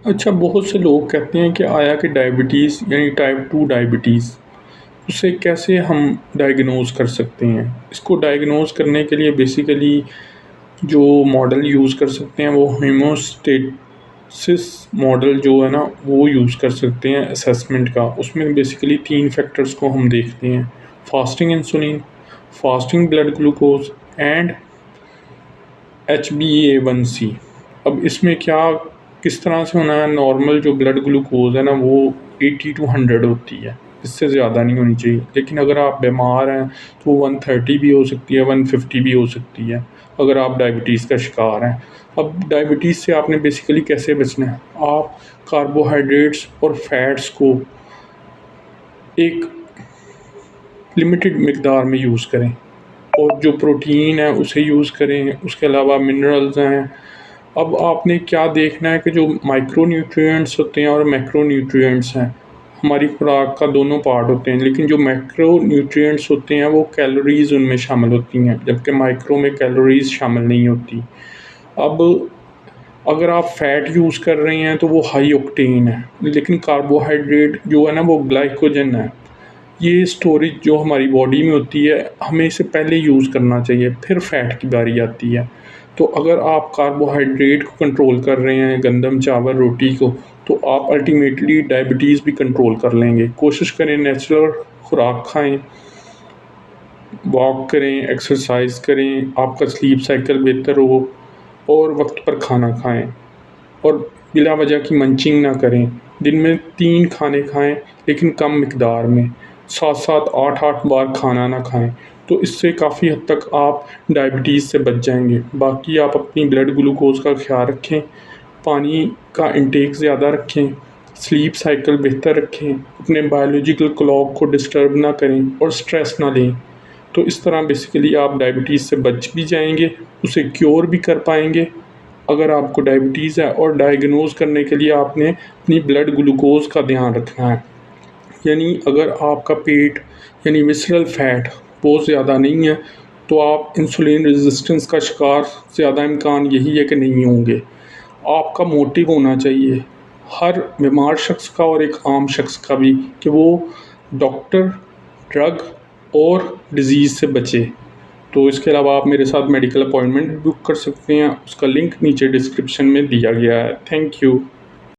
अच्छा, बहुत से लोग कहते हैं कि आया कि डायबिटीज़ यानी टाइप 2 डायबिटीज़, उसे कैसे हम डायग्नोज़ कर सकते हैं? इसको डायग्नोज़ करने के लिए बेसिकली जो मॉडल यूज़ कर सकते हैं वो हेमोस्टेसिस मॉडल जो है ना वो यूज़ कर सकते हैं असेसमेंट का। उसमें बेसिकली 3 फैक्टर्स को हम देखते हैं, fasting insulin, fasting blood glucose and HbA1c। अब इसमें क्या किस तरह से होना है, नॉर्मल जो ब्लड ग्लूकोज़ है ना वो 80 टू 100 होती है, इससे ज़्यादा नहीं होनी चाहिए। लेकिन अगर आप बीमार हैं तो वो 130 भी हो सकती है, 150 भी हो सकती है अगर आप डायबिटीज़ का शिकार हैं। अब डायबिटीज़ से आपने बेसिकली कैसे बचना है, आप कार्बोहाइड्रेट्स और फैट्स को एक लिमिटेड मिकदार में यूज़ करें और जो प्रोटीन है उसे यूज़ करें। उसके अलावा मिनरल्स हैं। अब आपने क्या देखना है कि जो माइक्रो न्यूट्रिएंट्स होते हैं और मैक्रो न्यूट्रिएंट्स हैं, हमारी खुराक का दोनों पार्ट होते हैं, लेकिन जो मैक्रो न्यूट्रिएंट्स होते हैं वो कैलोरीज़ उनमें शामिल होती हैं, जबकि माइक्रो में कैलोरीज़ शामिल नहीं होती। अब अगर आप फ़ैट यूज़ कर रहे हैं तो वो हाई ऑक्टेन है, लेकिन कार्बोहाइड्रेट जो है ना वो ग्लाइकोजन है। ये स्टोरेज जो हमारी बॉडी में होती है, हमें इसे पहले यूज़ करना चाहिए, फिर फ़ैट की बारी आती है। तो अगर आप कार्बोहाइड्रेट को कंट्रोल कर रहे हैं, गंदम, चावल, रोटी को, तो आप अल्टीमेटली डायबिटीज़ भी कंट्रोल कर लेंगे। कोशिश करें नेचुरल खुराक खाएँ, वॉक करें, एक्सरसाइज़ करें, आपका स्लीप साइकिल बेहतर हो और वक्त पर खाना खाएँ और बिला वजह की मंचिंग ना करें। दिन में 3 खाने खाएँ, लेकिन कम मिकदार में। 7-7, 8-8 बार खाना ना खाएँ, तो इससे काफ़ी हद तक आप डायबिटीज़ से बच जाएँगे। बाकी आप अपनी ब्लड ग्लूकोज़ का ख़्याल रखें, पानी का इंटेक ज़्यादा रखें, स्लीप साइकिल बेहतर रखें, अपने बायोलॉजिकल क्लॉक को डिस्टर्ब ना करें और स्ट्रेस ना लें। तो इस तरह बेसिकली आप डायबिटीज़ से बच भी जाएँगे, उसे क्योर भी कर पाएँगे। अगर आपको डायबिटीज़ है और डायग्नोज़ करने के लिए आपने अपनी ब्लड ग्लूकोज़ का ध्यान रखना है। यानी अगर आपका पेट यानी विसरल फैट बहुत ज़्यादा नहीं है, तो आप इंसुलिन रेजिस्टेंस का शिकार ज़्यादा इम्कान यही है कि नहीं होंगे। आपका मोटिव होना चाहिए, हर बीमार शख्स का और एक आम शख्स का भी, कि वो डॉक्टर, ड्रग और डिज़ीज़ से बचे। तो इसके अलावा आप मेरे साथ मेडिकल अपॉइंटमेंट बुक कर सकते हैं, उसका लिंक नीचे डिस्क्रिप्शन में दिया गया है। Thank you.